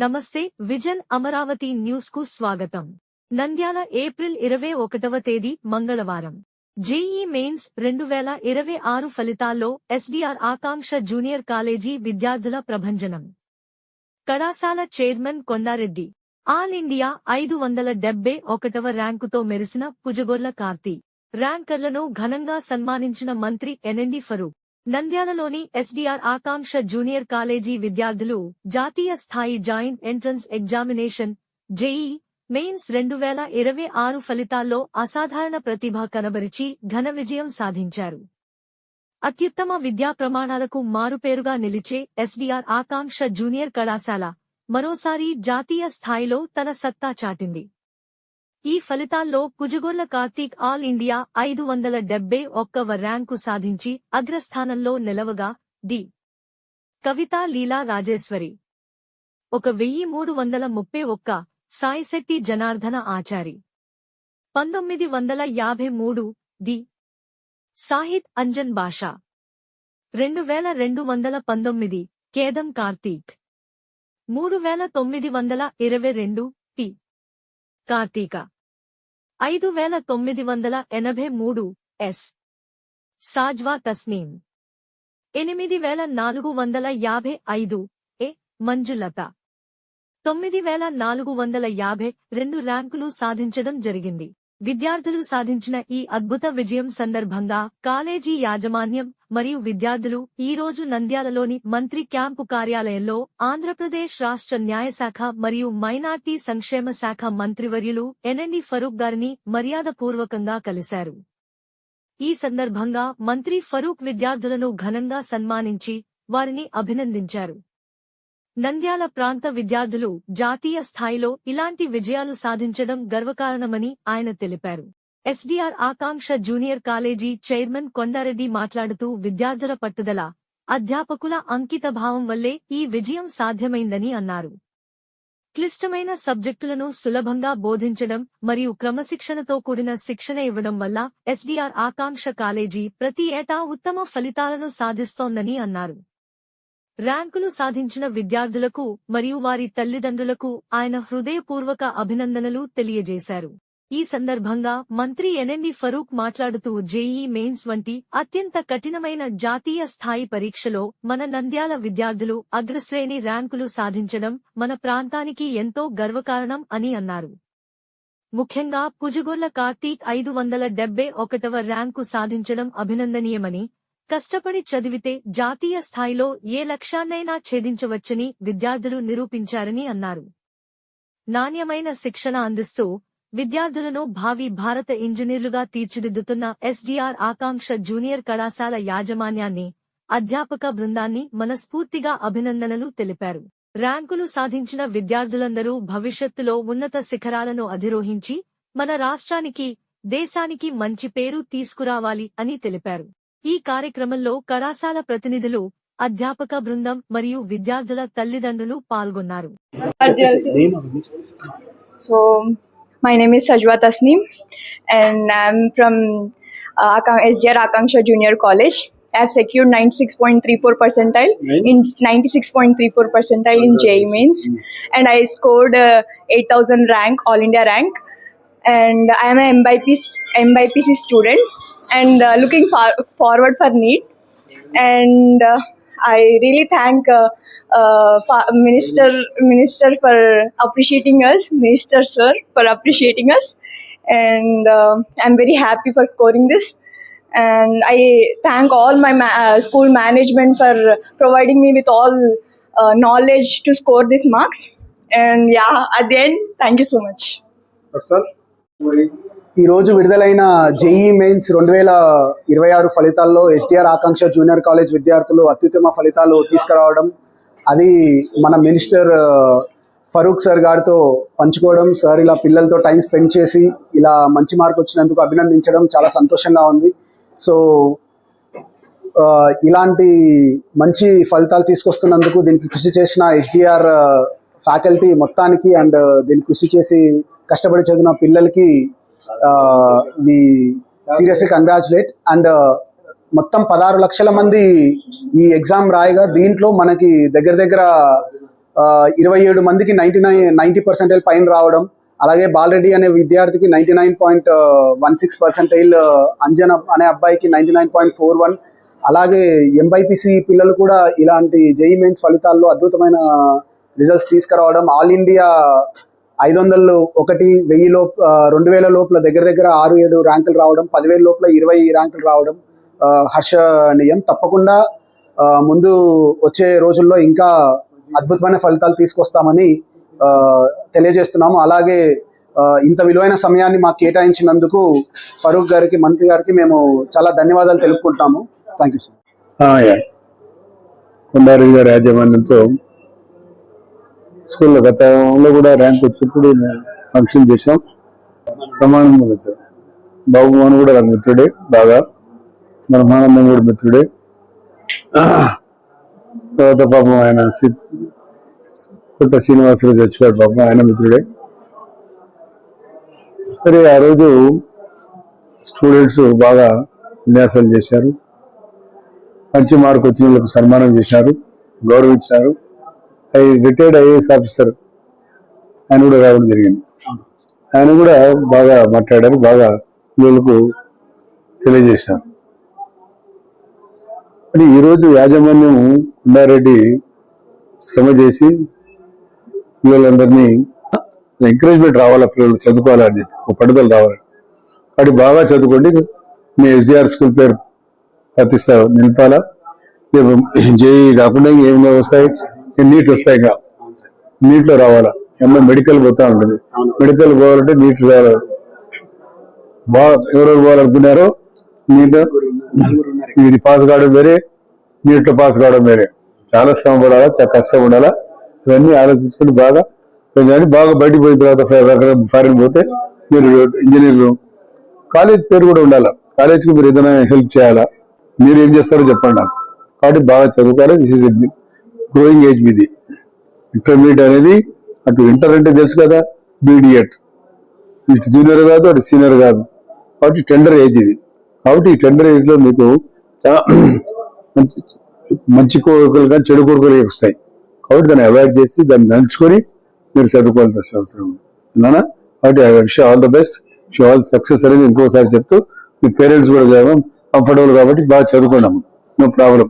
నమస్తే vision Amaravati news కు స్వాగతం. నంద్యాల ఏప్రిల్ 21వ తేదీ మంగళవారం జేఈ మెయిన్స్ 2026 ఫలితాల్లో ఎస్డీఆర్ ఆకాంక్ష జూనియర్ కాలేజీ విద్యార్థుల ప్రభంజనం. కళాశాల చైర్మన్ కొండారెడ్డి ఆల్ ఇండియా 571వ ర్యాంకుతో మెరిసిన పుజగొర్ల కార్తీక్ ర్యాంకర్లను ఘనంగా సన్మానించిన మంత్రి ఎన్ఎండి ఫరూక్. నంద్యాలలోని ఎస్డీఆర్ ఆకాంక్ష జూనియర్ కాలేజీ విద్యార్థులు జాతీయ స్థాయి joint entrance examination JEE mains 2026 ఫలితాల్లో అసాధారణ ప్రతిభ కనబరిచి ఘన విజయం సాధించారు. అత్యుత్తమ విద్యా ప్రమాణాలకు మారుపేరుగా నిలిచే ఎస్డీఆర్ ఆకాంక్ష జూనియర్ కళాశాల మరోసారి జాతీయ స్థాయిలో తన సత్తా చాటింది. ఈ ఫలితాల్లో పుజగొర్ల కార్తీక్ ఆల్ ఇండియా 571వ ర్యాంకు సాధించి అగ్రస్థానంలో నిలవగా డి. కవితా లీలా రాజేశ్వరి 1331, సాయిశెట్టి జనార్దన ఆచారి 1953, డి. సాహిత్ అంజన్ బాషా 2219, కేదం కార్తీక్ 3922, టి. కార్తీక 5983, ఎస్. సాజ్వా తస్నీం 8455, ఏ. మంజులత 9452 ర్యాంకులు సాధించడం జరిగింది. విద్యార్థులు సాధించిన ఈ అద్భుత విజయం సందర్భంగా కాలేజీ యాజమాన్యం మరియు విద్యార్థులు ఈరోజు నంద్యాలలోని మంత్రి క్యాంపు కార్యాలయంలో ఆంధ్రప్రదేశ్ రాష్ట్ర న్యాయశాఖ మరియు మైనార్టీ సంక్షేమ శాఖ మంత్రివర్యులు ఎన్ఎండి ఫరూక్ గారిని మర్యాదపూర్వకంగా కలిశారు. ఈ సందర్భంగా మంత్రి ఫరూక్ విద్యార్థులను ఘనంగా సన్మానించి వారిని అభినందించారు. నంద్యాల ప్రాంత విద్యార్థులు జాతీయ స్థాయిలో ఇలాంటి విజయాలు సాధించడం గర్వకారణమని ఆయన తెలిపారు. ఎస్డీఆర్ ఆకాంక్ష జూనియర్ కాలేజీ చైర్మన్ కొండారెడ్డి మాట్లాడుతూ విద్యార్థుల పట్టుదల, అధ్యాపకుల అంకితభావం వల్లే ఈ విజయం సాధ్యమైందని అన్నారు. క్లిష్టమైన సబ్జెక్టులను సులభంగా బోధించడం మరియు క్రమశిక్షణతో కూడిన శిక్షణ ఇవ్వడం వల్ల ఎస్డీఆర్ ఆకాంక్ష కాలేజీ ప్రతి ఏటా ఉత్తమ ఫలితాలను సాధిస్తోందని అన్నారు. ర్యాంకులు సాధించిన విద్యార్థులకు మరియు వారి తల్లిదండ్రులకు ఆయన హృదయపూర్వక అభినందనలు తెలియజేశారు. ఈ సందర్భంగా మంత్రి ఎన్ఎండి ఫరూక్ మాట్లాడుతూ జేఈ మెయిన్స్ వంటి అత్యంత కఠినమైన జాతీయ స్థాయి పరీక్షలో మన నంద్యాల విద్యార్థులు అగ్రశ్రేణి ర్యాంకులు సాధించడం మన ప్రాంతానికి ఎంతో గర్వకారణం అని అన్నారు. ముఖ్యంగా పుజగొర్ల కార్తీక్ 571వ ర్యాంకు సాధించడం అభినందనీయమని, కష్టపడి చదివితే జాతీయ స్థాయిలో ఏ లక్ష్యాన్నైనా ఛేదించవచ్చని విద్యార్థులు నిరూపించారని అన్నారు. నాణ్యమైన శిక్షణ అందిస్తూ విద్యార్థులను భావి భారత ఇంజనీర్లుగా తీర్చిదిద్దుతున్న ఎస్డీఆర్ ఆకాంక్ష జూనియర్ కళాశాల యాజమాన్యాన్ని, అధ్యాపక బృందాన్ని మనస్ఫూర్తిగా అభినందనలు తెలిపారు. ర్యాంకులు సాధించిన విద్యార్థులందరూ భవిష్యత్తులో ఉన్నత శిఖరాలను అధిరోహించి మన రాష్ట్రానికి, దేశానికి మంచి పేరు తీసుకురావాలి అని తెలిపారు. ఈ కార్యక్రమంలో కళాశాల ప్రతినిధులు, అధ్యాపక బృందం మరియు విద్యార్థుల తల్లిదండ్రులు పాల్గొన్నారు. So, my name is Sajwa Tasneem and I'm from SDR Akanksha Junior College. I have secured 96.34 percentile in 96.34 percentile in JEE Mains, and I scored 8,000 rank, All India rank, and I am a MBPC student and looking forward for NEET, and I really thank Minister for appreciating us, Minister Sir for appreciating us, and I'm very happy for scoring this, and I thank all my school management for providing me with all knowledge to score these marks, and yeah, at the end, thank you so much. Sir, ఈ రోజు విడుదలైన JEE mains 2026 ఫలితాల్లో SDR ఆకాంక్ష junior college విద్యార్థులు అత్యుత్తమ ఫలితాలు తీసుకురావడం, అది మన మినిస్టర్ ఫరూక్ సార్ గారితో పంచుకోవడం, సార్ ఇలా పిల్లలతో టైం స్పెండ్ చేసి ఇలా మంచి మార్క్ వచ్చినందుకు అభినందించడం చాలా సంతోషంగా ఉంది. సో ఇలాంటి మంచి ఫలితాలు తీసుకొస్తున్నందుకు దీనికి కృషి చేసిన ఎస్డీఆర్ ఫ్యాకల్టీ మొత్తానికి అండ్ దీనికి కృషి చేసి కష్టపడి చదివిన పిల్లలకి we seriously congratulate. And మొత్తం 16 లక్షల మంది ఈ ఎగ్జామ్ రాయగా దీంట్లో మనకి దగ్గర 27 మందికి 90% పైన రావడం, అలాగే బాలరెడ్డి అనే విద్యార్థికి 99.16%, అంజన్ అనే అబ్బాయికి 99.41, అలాగే ఎంబైపీసీ పిల్లలు కూడా ఇలాంటి జేఈ మెయిన్స్ ఫలితాల్లో అద్భుతమైన రిజల్ట్స్ తీసుకురావడం, ఆల్ ఇండియా 500 1 1000 లోపు 2000 లోపల దగ్గర 6-7 ర్యాంకులు రావడం, 10,000 లోపల 20 ర్యాంకులు రావడం హర్షణీయం. తప్పకుండా ముందు వచ్చే రోజుల్లో ఇంకా అద్భుతమైన ఫలితాలు తీసుకొస్తామని తెలియజేస్తున్నాము. అలాగే ఇంత విలువైన సమయాన్ని మాకు కేటాయించినందుకు ఫరూక్ గారికి, మంత్రి గారికి మేము చాలా ధన్యవాదాలు తెలుపుకుంటాము. Thank you sir. కొండారెడ్డి గారి యాజమాన్యంతో స్కూల్లో గతంలో కూడా ర్యాంక్ వచ్చినప్పుడు ఫంక్షన్ చేసాం. ప్రమాణం సార్ బాబుమోహన్ కూడా నాకు మిత్రుడే, బాగా బ్రహ్మానందం కూడా మిత్రుడే. తర్వాత పాపం ఆయన కొట్ట శ్రీనివాసరావు చచ్చిపోయాడు, పాపం ఆయన మిత్రుడే. సరే ఆ రోజు స్టూడెంట్స్ బాగా విన్యాసాలు చేశారు, మంచి మార్కు వచ్చిన వాళ్ళకి సన్మానం చేశారు, గౌరవించారు. రిటైర్డ్ ఐఏఎస్ ఆఫీసర్ ఆయన కూడా రావడం జరిగింది. ఆయన కూడా బాగా మాట్లాడారు, బాగా పిల్లలకు తెలియజేశారు. కానీ ఈరోజు యాజమాన్యం కొండారెడ్డి శ్రమ చేసి పిల్లలందరినీ ఎంకరేజ్మెంట్ రావాలా, పిల్లలు చదువుకోవాలని చెప్పి ఒక పట్టుదల రావాలి. కాబట్టి బాగా చదువుకోండి, మీ ఎస్డిఆర్ స్కూల్ పేరు ప్రతిష్ట నిలిపాలా. జేఈ కాకుండా ఏమైనా వస్తాయి, నీట్ వస్తాయి, ఇంకా నీట్లో రావాలా. ఏమన్నా మెడికల్ పోతా ఉంటుంది, మెడికల్ పోవాలంటే నీట్ రావాలి. బాగా ఎవరెవరు పోవాలనుకున్నారో నీట్ ఇది పాస్ కావడం వేరే, నీట్లో పాస్ కావడం వేరే. చాలా శ్రమ పడాలా, చాలా కష్టం ఉండాలా. ఇవన్నీ ఆలోచించుకుని బాగా బాగా బయటకు పోయిన తర్వాత ఫారిన్ పోతే మీరు ఇంజనీర్లు, కాలేజ్ పేరు కూడా ఉండాలా. కాలేజ్కి మీరు ఏదైనా హెల్ప్ చేయాలా, మీరు ఏం చేస్తారో చెప్పండి నాకు. కాబట్టి బాగా చదువుకోవాలి. దిస్ ఈజ్ గ్రోయింగ్ ఏజ్ మీది. ఇంటర్మీడియట్ అనేది అటు ఇంటర్ అంటే తెలుసు కదా, బీడిఎట్ ఇటు జూనియర్ కాదు, అటు సీనియర్ కాదు. కాబట్టి టెండర్ ఏజ్ ఇది. కాబట్టి ఈ టెండర్ ఏజ్ లో మీకు మంచి కోరికలు కానీ చెడు కోరికలు వస్తాయి. కాబట్టి దాన్ని అవాయిడ్ చేసి దాన్ని నలుచుకొని మీరు చదువుకోవాల్సిన అవసరం ఉంది. కాబట్టి I wish all the best, wish all success అనేది ఇంకోసారి చెప్తూ, మీ పేరెంట్స్ కూడా కంఫర్టబుల్ కాబట్టి బాగా చదువుకున్నాము, నో ప్రాబ్లం.